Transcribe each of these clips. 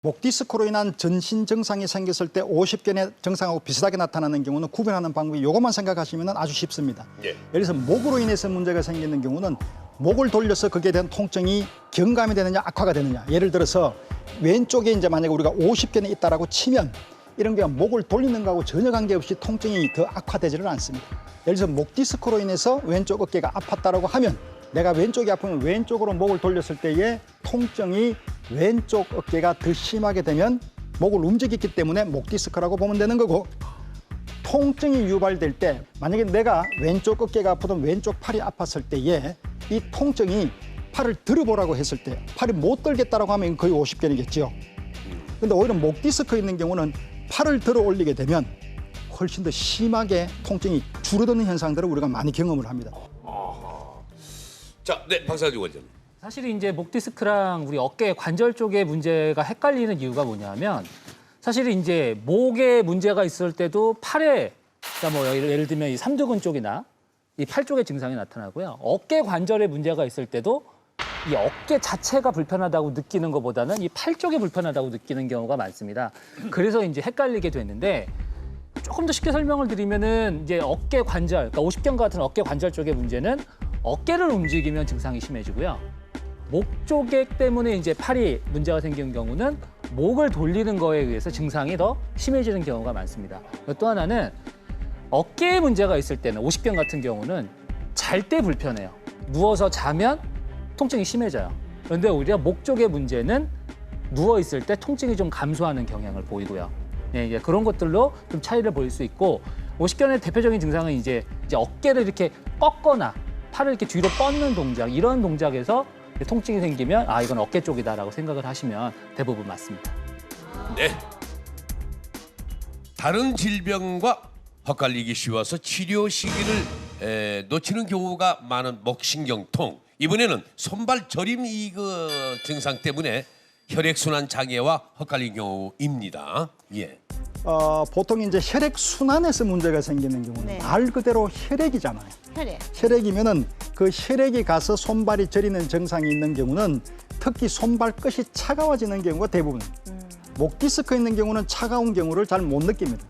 목 디스크로 인한 전신 증상이 생겼을 때 50견의 증상하고 비슷하게 나타나는 경우는 구별하는 방법이 이것만 생각하시면 아주 쉽습니다. 예를 들어서 목으로 인해서 문제가 생기는 경우는 목을 돌려서 거기에 대한 통증이 경감이 되느냐 악화가 되느냐. 예를 들어서 왼쪽에 이제 만약에 우리가 50견이 있다라고 치면 이런 게 목을 돌리는 거하고 전혀 관계없이 통증이 더 악화되지는 않습니다. 예를 들어서 목 디스크로 인해서 왼쪽 어깨가 아팠다라고 하면 내가 왼쪽이 아프면 왼쪽으로 목을 돌렸을 때에 통증이 왼쪽 어깨가 더 심하게 되면 목을 움직였기 때문에 목 디스크라고 보면 되는 거고, 통증이 유발될 때 만약에 내가 왼쪽 어깨가 아프든 왼쪽 팔이 아팠을 때에 이 통증이 팔을 들어보라고 했을 때 팔이 못 들겠다라고 하면 거의 50견이겠죠. 근데 오히려 목 디스크 있는 경우는 팔을 들어 올리게 되면 훨씬 더 심하게 통증이 줄어드는 현상들을 우리가 많이 경험을 합니다. 자, 네, 박사주 원장. 사실 이제 목 디스크랑 우리 어깨 관절 쪽의 문제가 헷갈리는 이유가 뭐냐면, 사실 이제 목에 문제가 있을 때도 팔에, 그러니까 뭐 예를 들면 이 삼두근 쪽이나 이 팔 쪽의 증상이 나타나고요. 어깨 관절에 문제가 있을 때도 이 어깨 자체가 불편하다고 느끼는 것보다는 이 팔 쪽이 불편하다고 느끼는 경우가 많습니다. 그래서 이제 헷갈리게 됐는데, 조금 더 쉽게 설명을 드리면은 이제 어깨 관절, 그러니까 50견 같은 어깨 관절 쪽의 문제는 어깨를 움직이면 증상이 심해지고요. 목 쪽에 때문에 이제 팔이 문제가 생기는 경우는 목을 돌리는 거에 의해서 증상이 더 심해지는 경우가 많습니다. 또 하나는 어깨에 문제가 있을 때는 50견 같은 경우는 잘 때 불편해요. 누워서 자면 통증이 심해져요. 그런데 오히려 목 쪽의 문제는 누워 있을 때 통증이 좀 감소하는 경향을 보이고요. 네, 이제 그런 것들로 좀 차이를 보일 수 있고, 50견의 대표적인 증상은 이제 어깨를 이렇게 꺾거나 팔을 이렇게 뒤로 뻗는 동작, 이런 동작에서 통증이 생기면 아, 이건 어깨 쪽이다라고 생각을 하시면 대부분 맞습니다. 네. 다른 질병과 헛갈리기 쉬워서 치료 시기를 놓치는 경우가 많은 목신경통. 이번에는 손발 저림 증상 때문에 혈액순환 장애와 헛갈린 경우입니다. 예. 보통 이제 혈액 순환에서 문제가 생기는 경우는 네. 말 그대로 혈액이잖아요. 혈액이면은 그 혈액이 가서 손발이 저리는 증상이 있는 경우는 특히 손발 끝이 차가워지는 경우가 대부분. 목 디스크 있는 경우는 차가운 경우를 잘 못 느낍니다.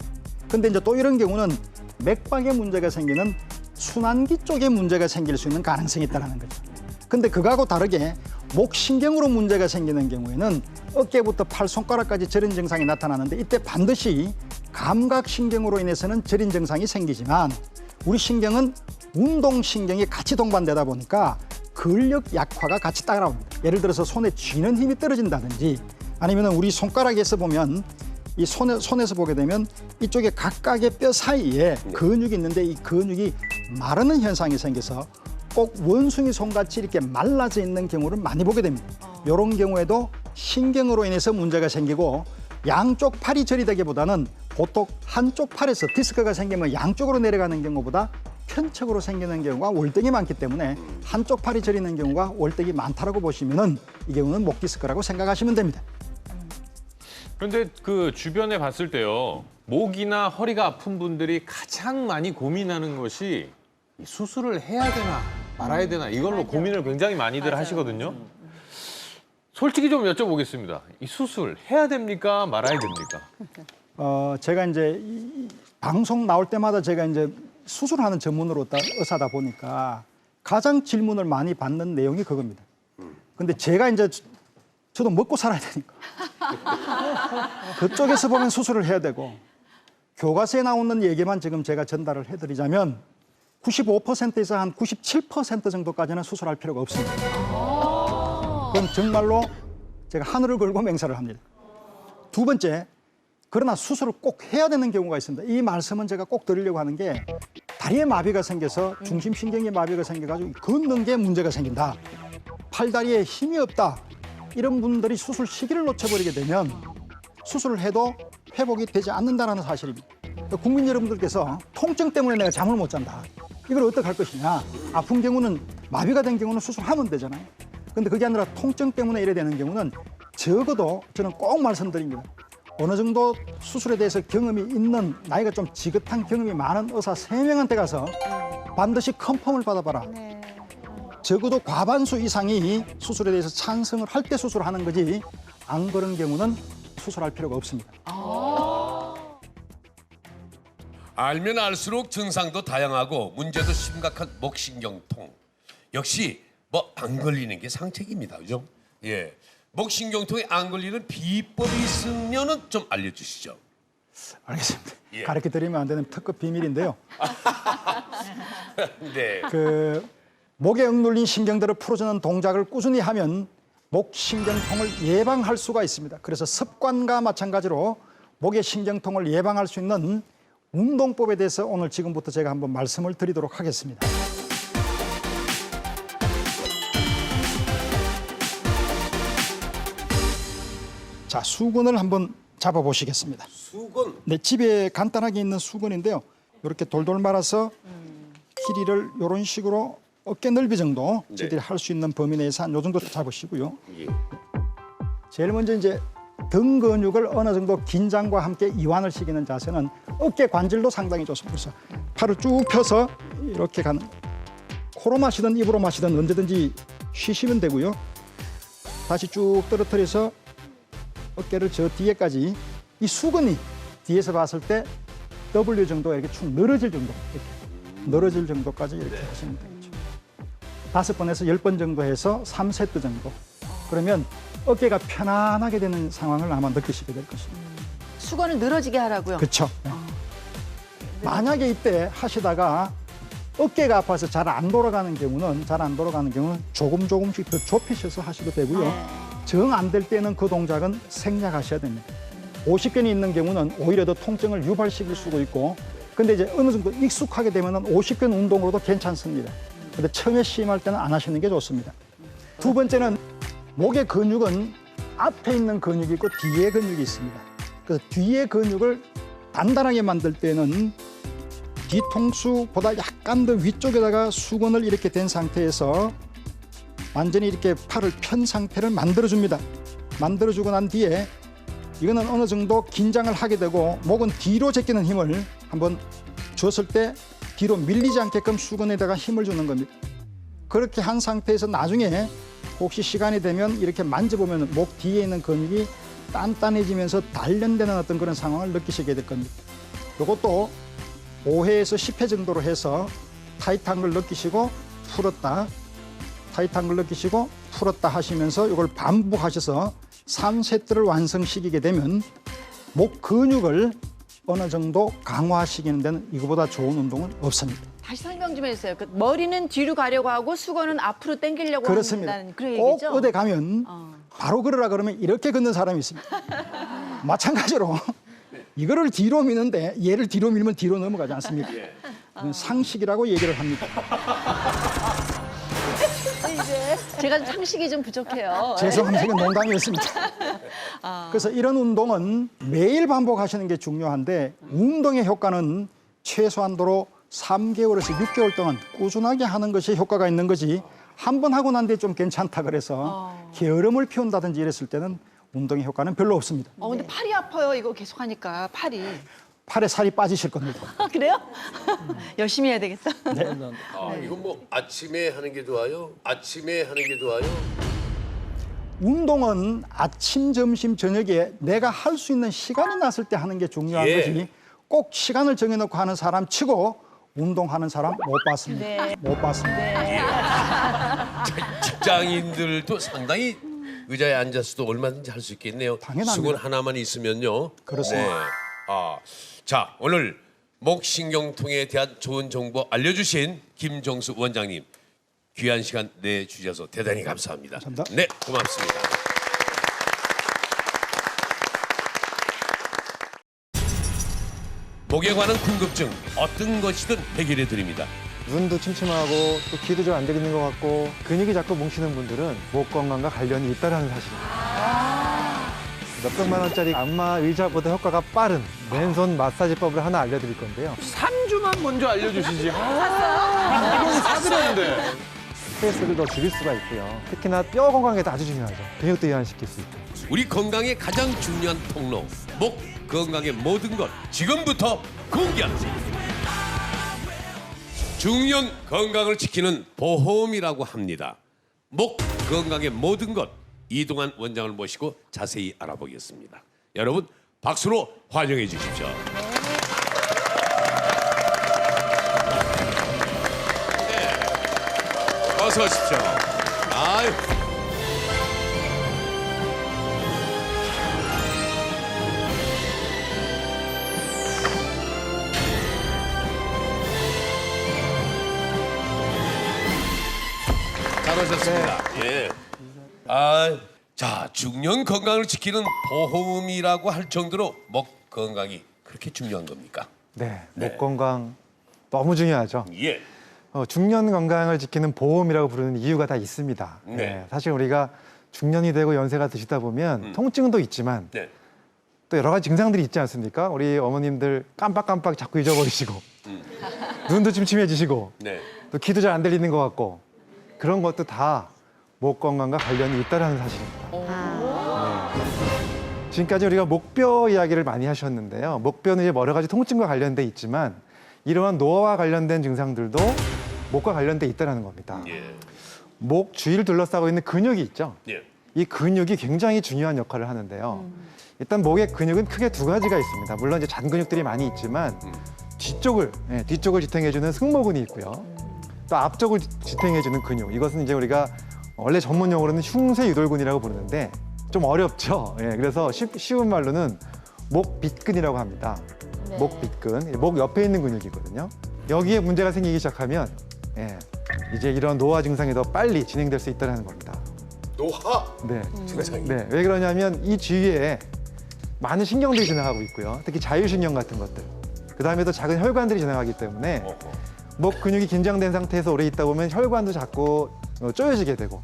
근데 이제 또 이런 경우는 맥박에 문제가 생기는 순환기 쪽에 문제가 생길 수 있는 가능성이 있다는 거죠. 근데 그거하고 다르게 목신경으로 문제가 생기는 경우에는 어깨부터 팔 손가락까지 저린 증상이 나타나는데, 이때 반드시 감각신경으로 인해서는 저린 증상이 생기지만 우리 신경은 운동신경이 같이 동반되다 보니까 근력 약화가 같이 따라옵니다. 예를 들어서 손에 쥐는 힘이 떨어진다든지, 아니면 우리 손가락에서 보면 이 손에서 보게 되면 이쪽에 각각의 뼈 사이에 근육이 있는데 이 근육이 마르는 현상이 생겨서 꼭 원숭이 손같이 이렇게 말라져 있는 경우를 많이 보게 됩니다. 이런 경우에도 신경으로 인해서 문제가 생기고, 양쪽 팔이 저리되기보다는 보통 한쪽 팔에서 디스크가 생기면 양쪽으로 내려가는 경우보다 편측으로 생기는 경우가 월등히 많기 때문에 한쪽 팔이 저리는 경우가 월등히 많다라고 보시면은 이 경우는 목 디스크라고 생각하시면 됩니다. 그런데 그 주변에 봤을 때요, 목이나 허리가 아픈 분들이 가장 많이 고민하는 것이 이 수술을 해야 되나 말아야 되나, 이걸로 고민을 굉장히 많이들 하시거든요. 솔직히 좀 여쭤보겠습니다. 이 수술 해야 됩니까 말아야 됩니까? 제가 이제 이 방송 나올 때마다 제가 이제 수술하는 전문으로 의사다 보니까 가장 질문을 많이 받는 내용이 그겁니다. 근데 제가 이제 저도 먹고 살아야 되니까 그쪽에서 보면 수술을 해야 되고, 교과서에 나오는 얘기만 지금 제가 전달을 해드리자면 95%에서 한 97% 정도까지는 수술할 필요가 없습니다. 그럼 정말로 제가 하늘을 걸고 맹세를 합니다. 두 번째, 그러나 수술을 꼭 해야 되는 경우가 있습니다. 이 말씀은 제가 꼭 드리려고 하는 게, 다리에 마비가 생겨서 중심신경에 마비가 생겨가지고 걷는 게 문제가 생긴다, 팔다리에 힘이 없다, 이런 분들이 수술 시기를 놓쳐버리게 되면 수술을 해도 회복이 되지 않는다는 사실입니다. 국민 여러분들께서 통증 때문에 내가 잠을 못 잔다, 이걸 어떻게 할 것이냐, 아픈 경우는 마비가 된 경우는 수술하면 되잖아요. 근데 그게 아니라 통증 때문에 이래 되는 경우는 적어도 저는 꼭 말씀드립니다. 어느 정도 수술에 대해서 경험이 있는, 나이가 좀 지긋한 경험이 많은 의사 3명한테 가서 반드시 컨펌을 받아봐라. 적어도 과반수 이상이 수술에 대해서 찬성을 할 때 수술하는 거지, 안 그런 경우는 수술할 필요가 없습니다. 알면 알수록 증상도 다양하고 문제도 심각한 목신경통. 역시 뭐 안 걸리는 게 상책입니다. 그죠? 예. 목신경통에 안 걸리는 비법이 있으면은 좀 알려주시죠. 알겠습니다. 예. 가르쳐 드리면 안 되는 특급 비밀인데요. 네. 그 목에 억눌린 신경들을 풀어주는 동작을 꾸준히 하면 목신경통을 예방할 수가 있습니다. 그래서 습관과 마찬가지로 목의 신경통을 예방할 수 있는 운동법에 대해서 오늘 지금부터 제가 한번 말씀을 드리도록 하겠습니다. 자, 수건을 한번 잡아보시겠습니다. 수건. 네, 집에 간단하게 있는 수건인데요. 이렇게 돌돌 말아서 길이를 이런 식으로 어깨 넓이 정도 네. 저희들이 할 수 있는 범위 내에서 한 요 정도 잡으시고요. 예. 제일 먼저 이제 등 근육을 어느 정도 긴장과 함께 이완을 시키는 자세는 어깨 관절도 상당히 좋습니다. 그래서 팔을 쭉 펴서 이렇게 가는, 코로 마시든 입으로 마시든 언제든지 쉬시면 되고요. 다시 쭉 떨어뜨려서 어깨를 저 뒤에까지, 이 수건이 뒤에서 봤을 때 W 정도 이렇게 축 늘어질 정도, 이렇게 늘어질 정도까지 이렇게 하시면 되겠죠. 5번에서 10번 정도 해서 3세트 정도. 그러면 어깨가 편안하게 되는 상황을 아마 느끼시게 될 것입니다. 수건을 늘어지게 하라고요. 그렇죠. 네. 만약에 이때 하시다가 어깨가 아파서 잘 안 돌아가는 경우는 조금씩 더 좁히셔서 하셔도 되고요. 정 안 될 때는 그 동작은 생략하셔야 됩니다. 50견이 있는 경우는 오히려 더 통증을 유발시킬 수도 있고, 근데 이제 어느 정도 익숙하게 되면은 50견 운동으로도 괜찮습니다. 근데 처음에 시험할 때는 안 하시는 게 좋습니다. 두 번째는 목의 근육은 앞에 있는 근육이 있고 뒤에 근육이 있습니다. 그 뒤에 근육을 단단하게 만들 때는 뒤통수보다 약간 더 위쪽에다가 수건을 이렇게 댄 상태에서 완전히 이렇게 팔을 편 상태를 만들어줍니다. 만들어주고 난 뒤에 이거는 어느 정도 긴장을 하게 되고 목은 뒤로 제끼는 힘을 한번 줬을 때 뒤로 밀리지 않게끔 수건에다가 힘을 주는 겁니다. 그렇게 한 상태에서 나중에 혹시 시간이 되면 이렇게 만져보면 목 뒤에 있는 근육이 단단해지면서 단련되는 어떤 그런 상황을 느끼시게 될 겁니다. 이것도 5회에서 10회 정도로 해서 타이트한 걸 느끼시고 풀었다, 타이트한 걸 느끼시고 풀었다 하시면서 이걸 반복하셔서 3세트를 완성시키게 되면 목 근육을 어느 정도 강화시키는 데는 이거보다 좋은 운동은 없습니다. 다시 설명 좀 해주세요. 그 머리는 뒤로 가려고 하고 수건은 앞으로 당기려고 그렇습니다. 한다는 그런 꼭 얘기죠? 어디 가면 바로 걸으라 그러면 이렇게 걷는 사람이 있습니다. 마찬가지로 이거를 뒤로 미는데 얘를 뒤로 밀면 뒤로 넘어가지 않습니까? 이건 상식이라고 얘기를 합니다. 제가 상식이 좀 부족해요. 죄송합니다. 이건 농담이었습니다. 그래서 이런 운동은 매일 반복하시는 게 중요한데 운동의 효과는 최소한도로 3개월에서 6개월 동안 꾸준하게 하는 것이 효과가 있는 거지, 한 번 하고 난 뒤에 좀 괜찮다 그래서 게으름을 피운다든지 이랬을 때는 운동의 효과는 별로 없습니다. 근데 팔이 아파요. 이거 계속 하니까 팔이. 팔에 살이 빠지실 겁니다. 그래요? 열심히 해야 되겠다. 이건 뭐 아침에 하는 게 좋아요? 아침에 하는 게 좋아요? 운동은 아침, 점심, 저녁에 내가 할 수 있는 시간이 났을 때 하는 게 중요한 예. 거지, 꼭 시간을 정해놓고 하는 사람 치고 운동하는 사람 못 봤습니다. 네. 못 봤습니다. 직장인들도 상당히 의자에 앉아서도 얼마든지 할 수 있겠네요. 당연합니다. 수건 하나만 있으면요. 그렇습니다. 네. 자, 오늘 목신경통에 대한 좋은 정보 알려주신 김종수 원장님, 귀한 시간 내주셔서 대단히 감사합니다. 감사합니다. 네, 고맙습니다. 목에 관한 궁금증 어떤 것이든 해결해 드립니다. 눈도 침침하고 또 귀도 좀 안 들리는 것 같고 근육이 자꾸 뭉치는 분들은 목 건강과 관련이 있다는 사실입니다. 몇백만 원짜리 안마 의자보다 효과가 빠른 맨손 마사지법을 하나 알려드릴 건데요. 3주만 먼저 알려주시지. 이건 사드렸는데. 스트레스를 더 줄일 수가 있고요. 특히나 뼈 건강에도 아주 중요하죠. 근육도 이완시킬 수 있고. 우리 건강의 가장 중요한 통로, 목 건강의 모든 것 지금부터 공개합니다. 중년 건강을 지키는 보험이라고 합니다. 목 건강의 모든 것, 이동환 원장을 모시고 자세히 알아보겠습니다. 여러분 박수로 환영해 주십시오. 네. 어서 오십시오. 아유. 잘 오셨습니다. 예. 자, 중년 건강을 지키는 보험이라고 할 정도로 목 건강이 그렇게 중요한 겁니까? 네, 목 건강 너무 중요하죠. 예. 중년 건강을 지키는 보험이라고 부르는 이유가 다 있습니다. 네. 사실 우리가 중년이 되고 연세가 드시다 보면 통증도 있지만 네. 또 여러 가지 증상들이 있지 않습니까? 우리 어머님들 깜빡깜빡 자꾸 잊어버리시고 눈도 침침해지시고 네. 또 귀도 잘 안 들리는 것 같고 그런 것도 다 목 건강과 관련이 있다는 사실입니다. 네. 지금까지 우리가 목뼈 이야기를 많이 하셨는데요. 목뼈는 이제 여러 가지 통증과 관련돼 있지만 이러한 노화와 관련된 증상들도 목과 관련돼 있다는 겁니다. 예. 목 주위를 둘러싸고 있는 근육이 있죠. 예. 이 근육이 굉장히 중요한 역할을 하는데요. 일단 목의 근육은 크게 두 가지가 있습니다. 물론 이제 잔 근육들이 많이 있지만 뒤쪽을 지탱해주는 승모근이 있고요. 또 앞쪽을 지탱해주는 근육. 이것은 이제 우리가 원래 전문 용어로는 흉쇄유돌근이라고 부르는데 좀 어렵죠. 그래서 쉬운 말로는 목빗근이라고 합니다. 목빗근, 목 옆에 있는 근육이거든요. 여기에 문제가 생기기 시작하면 이제 이런 노화 증상이 더 빨리 진행될 수 있다는 겁니다. 노화 네. 증상이. 네. 왜 그러냐면 이 주위에 많은 신경들이 지나가고 있고요. 특히 자율신경 같은 것들. 그다음에 또 작은 혈관들이 지나가기 때문에 목 근육이 긴장된 상태에서 오래 있다 보면 혈관도 자꾸 쪼여지게 되고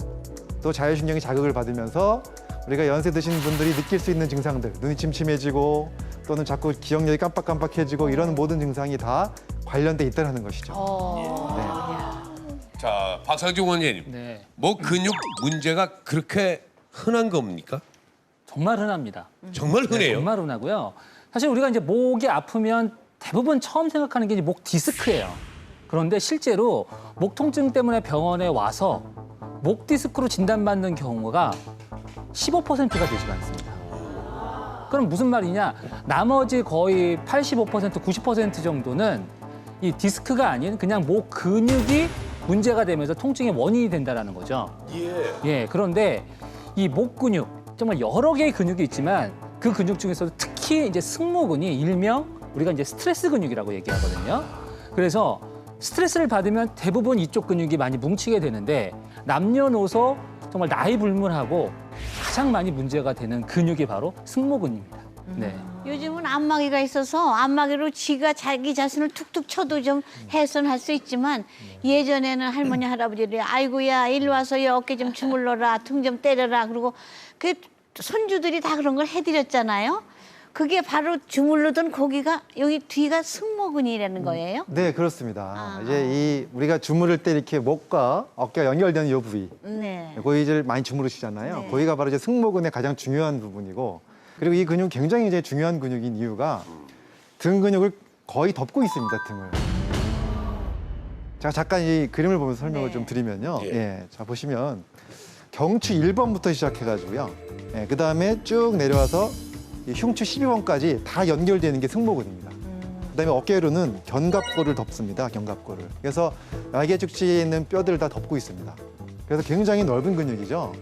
또 자율신경이 자극을 받으면서 우리가 연세 드신 분들이 느낄 수 있는 증상들, 눈이 침침해지고 또는 자꾸 기억력이 깜빡깜빡해지고 이런 모든 증상이 다 관련돼 있다는 것이죠. 자, 박상중 원장님. 네. 목 근육 문제가 그렇게 흔한 겁니까? 정말 흔합니다. 정말 흔해요. 정말 흔하고요. 사실 우리가 이제 목이 아프면 대부분 처음 생각하는 게 이제 목 디스크예요. 그런데 실제로 목 통증 때문에 병원에 와서 목 디스크로 진단받는 경우가 15%가 되지 않습니다. 그럼 무슨 말이냐? 나머지 거의 85%, 90% 정도는 이 디스크가 아닌 그냥 목 근육이 문제가 되면서 통증의 원인이 된다는 거죠. 예, 그런데 이 목 근육, 정말 여러 개의 근육이 있지만 그 근육 중에서도 특히 이제 승모근이 일명 우리가 이제 스트레스 근육이라고 얘기하거든요. 그래서 스트레스를 받으면 대부분 이쪽 근육이 많이 뭉치게 되는데 남녀노소 정말 나이 불문하고 가장 많이 문제가 되는 근육이 바로 승모근입니다. 네. 요즘은 안마기가 있어서 안마기로 지가 자기 자신을 툭툭 쳐도 좀 해소할 수 있지만 예전에는 할머니 할아버지들이 아이고야 일로 와서 이 어깨 좀 주물러라 등 좀 때려라 그리고 그 손주들이 다 그런 걸 해드렸잖아요. 그게 바로 주물르던 거기가 여기 뒤가 승모근이라는 거예요? 네, 그렇습니다. 이제 이 우리가 주무를 때 이렇게 목과 어깨가 연결되는 이 부위, 네. 고위를 많이 주무르시잖아요. 네. 거기가 바로 이제 승모근의 가장 중요한 부분이고, 그리고 이 근육 굉장히 이제 중요한 근육인 이유가 등 근육을 거의 덮고 있습니다, 등을. 제가 잠깐 이 그림을 보면서 설명을 네. 좀 드리면요. 예. 자 보시면 경추 1번부터 시작해가지고요. 그 다음에 쭉 내려와서 이 흉추 12번까지 다 연결되는 게 승모근입니다. 그다음에 어깨로는 견갑골을 덮습니다. 견갑골을. 그래서 날개 축지에 있는 뼈들을 다 덮고 있습니다. 그래서 굉장히 넓은 근육이죠.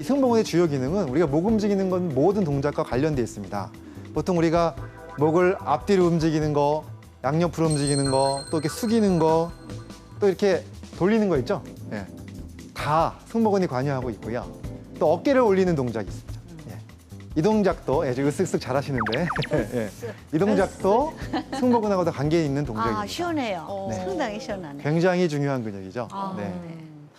이 승모근의 주요 기능은 우리가 목 움직이는 건 모든 동작과 관련돼 있습니다. 보통 우리가 목을 앞뒤로 움직이는 거, 양옆으로 움직이는 거, 또 이렇게 숙이는 거, 또 이렇게 돌리는 거 있죠. 다 승모근이 관여하고 있고요. 또 어깨를 올리는 동작이 있습니다. 이 동작도 지금 쓱쓱 잘하시는데 이 동작도 승모근하고도 관계 있는 동작입니다. 아 시원해요. 네. 상당히 시원하네. 굉장히 중요한 근육이죠. 네.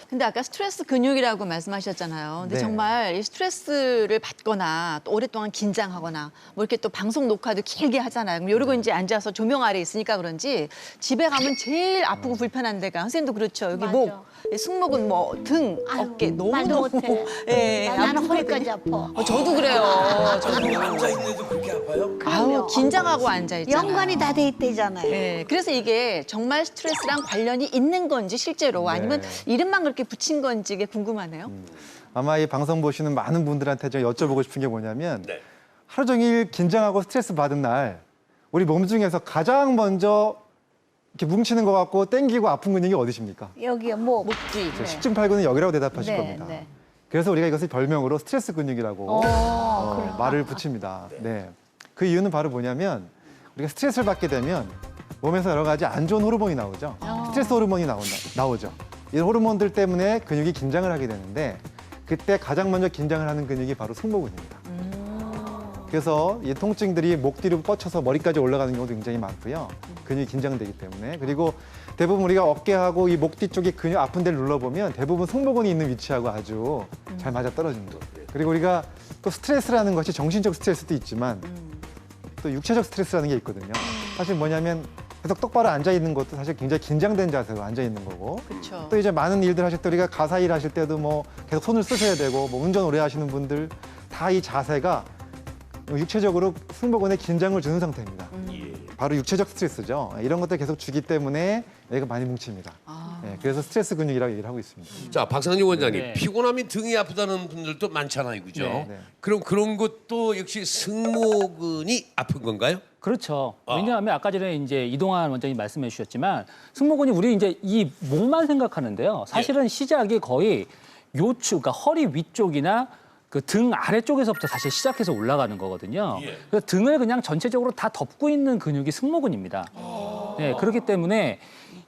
근데 아까 스트레스 근육이라고 말씀하셨잖아요. 근데 네. 정말 이 스트레스를 받거나 또 오랫동안 긴장하거나 뭐 이렇게 또 방송 녹화도 길게 하잖아요. 그럼 이러고 이제 앉아서 조명 아래 있으니까 그런지 집에 가면 제일 아프고 불편한 데가 선생님도 그렇죠. 여기 맞아. 목, 이 승모근, 뭐 등, 아유, 어깨 말도 너무너무 못해. 예, 나는 아프거든요. 허리까지 아파. 저도 그래요. 앉아 있는데도 그렇게 아파요? 아우 긴장하고 앉아 있잖아요. 연관이 다 돼 있대잖아요. 예, 그래서 이게 정말 스트레스랑 관련이 있는 건지 실제로 아니면 이름만 그렇게 붙인 건지 이게 궁금하네요. 아마 이 방송 보시는 많은 분들한테 좀 여쭤보고 싶은 게 뭐냐면 네. 하루 종일 긴장하고 스트레스 받은 날 우리 몸 중에서 가장 먼저 이렇게 뭉치는 것 같고 땡기고 아픈 근육이 어디십니까? 여기요, 뭐. 목뒤. 십중팔구는 여기라고 대답하실 겁니다. 네. 그래서 우리가 이것을 별명으로 스트레스 근육이라고 말을 붙입니다. 네. 그 이유는 바로 뭐냐면 우리가 스트레스를 받게 되면 몸에서 여러 가지 안 좋은 호르몬이 나오죠. 스트레스 호르몬이 나오죠. 이 호르몬들 때문에 근육이 긴장을 하게 되는데 그때 가장 먼저 긴장을 하는 근육이 바로 승모근입니다. 그래서 이 통증들이 목 뒤로 뻗쳐서 머리까지 올라가는 경우도 굉장히 많고요. 근육이 긴장되기 때문에. 그리고 대부분 우리가 어깨하고 이 목 뒤쪽에 근육 아픈 데를 눌러보면 대부분 승모근이 있는 위치하고 아주 잘 맞아떨어집니다. 그리고 우리가 또 스트레스라는 것이 정신적 스트레스도 있지만 또 육체적 스트레스라는 게 있거든요. 사실 뭐냐면 계속 똑바로 앉아 있는 것도 사실 굉장히 긴장된 자세로 앉아 있는 거고. 그렇죠. 또 이제 많은 일들 하실 때 우리가 가사 일 하실 때도 뭐 계속 손을 쓰셔야 되고 뭐 운전 오래 하시는 분들 다 이 자세가 육체적으로 승모근에 긴장을 주는 상태입니다. 바로 육체적 스트레스죠. 이런 것들 계속 주기 때문에 얘가 많이 뭉칩니다. 네, 그래서 스트레스 근육이라고 얘기를 하고 있습니다. 자, 박상용 원장님, 네. 피곤하면 등이 아프다는 분들도 많잖아요, 그죠? 네. 그럼 그런 것도 역시 승모근이 아픈 건가요? 그렇죠. 왜냐하면 아까 전에 이제 이동환 원장님 말씀해 주셨지만 승모근이 우리 이제 이 목만 생각하는데요. 사실은 시작이 거의 요추, 그러니까 허리 위쪽이나 그 등 아래쪽에서부터 사실 시작해서 올라가는 거거든요. 예. 그래서 등을 그냥 전체적으로 다 덮고 있는 근육이 승모근입니다. 네, 그렇기 때문에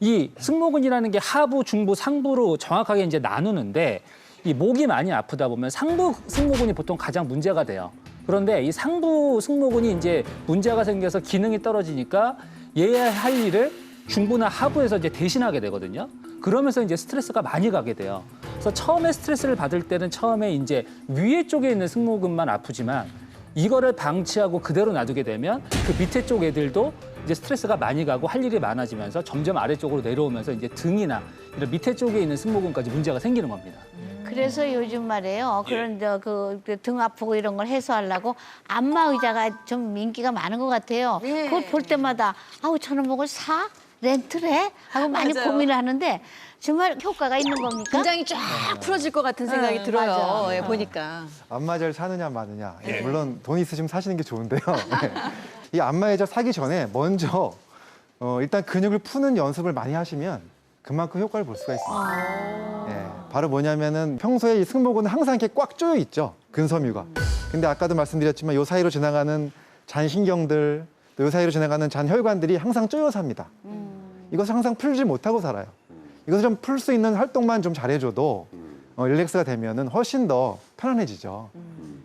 이 승모근이라는 게 하부, 중부, 상부로 정확하게 이제 나누는데 이 목이 많이 아프다 보면 상부 승모근이 보통 가장 문제가 돼요. 그런데 이 상부 승모근이 이제 문제가 생겨서 기능이 떨어지니까 얘 할 일을 중부나 하부에서 이제 대신하게 되거든요. 그러면서 이제 스트레스가 많이 가게 돼요. 그래서 처음에 스트레스를 받을 때는 처음에 이제 위에 쪽에 있는 승모근만 아프지만 이거를 방치하고 그대로 놔두게 되면 그 밑에 쪽 애들도 이제 스트레스가 많이 가고 할 일이 많아지면서 점점 아래쪽으로 내려오면서 이제 등이나 이런 밑에 쪽에 있는 승모근까지 문제가 생기는 겁니다. 그래서 요즘 말이에요. 그런 그 등 아프고 이런 걸 해소하려고 안마 의자가 좀 인기가 많은 것 같아요. 네. 그걸 볼 때마다 아우 저런 목을 사? 렌트를 해? 하고 많이 맞아요. 고민을 하는데 정말 효과가 있는 겁니까? 긴장이 쫙 풀어질 것 같은 생각이 들어요. 맞아. 예, 보니까. 안마의자를 사느냐 마느냐. 물론 돈 있으시면 사시는 게 좋은데요. 네. 이 안마의자 사기 전에 먼저 일단 근육을 푸는 연습을 많이 하시면 그만큼 효과를 볼 수가 있습니다. 네, 바로 뭐냐면은 평소에 이 승모근은 항상 이렇게 꽉 조여 있죠. 근섬유가. 근데 아까도 말씀드렸지만 요 사이로 지나가는 잔신경들 또 요 사이로 지나가는 잔혈관들이 항상 쪼여 삽니다. 이것을 항상 풀지 못하고 살아요. 이것을 좀 풀 수 있는 활동만 좀 잘해줘도 릴렉스가 되면은 훨씬 더 편안해지죠.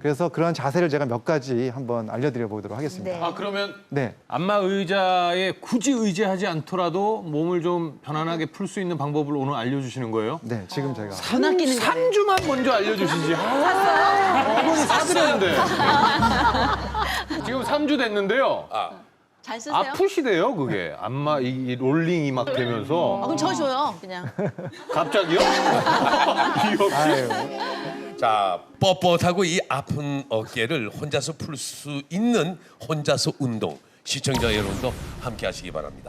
그래서 그런 자세를 제가 몇 가지 한번 알려드려 보도록 하겠습니다. 네. 아 그러면 네. 안마 의자에 굳이 의지하지 않더라도 몸을 좀 편안하게 풀 수 있는 방법을 오늘 알려주시는 거예요? 네, 지금 제가. 전화 끼는 거네. 3주만 먼저 알려주시지. 이거는 사드렸는데. 지금 3주 됐는데요. 잘 쓰세요? 아프시대요, 그게. 안마 이 롤링이 막 되면서. 그럼 저 줘요, 그냥. 갑자기요? 이렇게? 아유. 자, 뻣뻣하고 이 아픈 어깨를 혼자서 풀 수 있는 혼자서 운동. 시청자 여러분도 함께 하시기 바랍니다.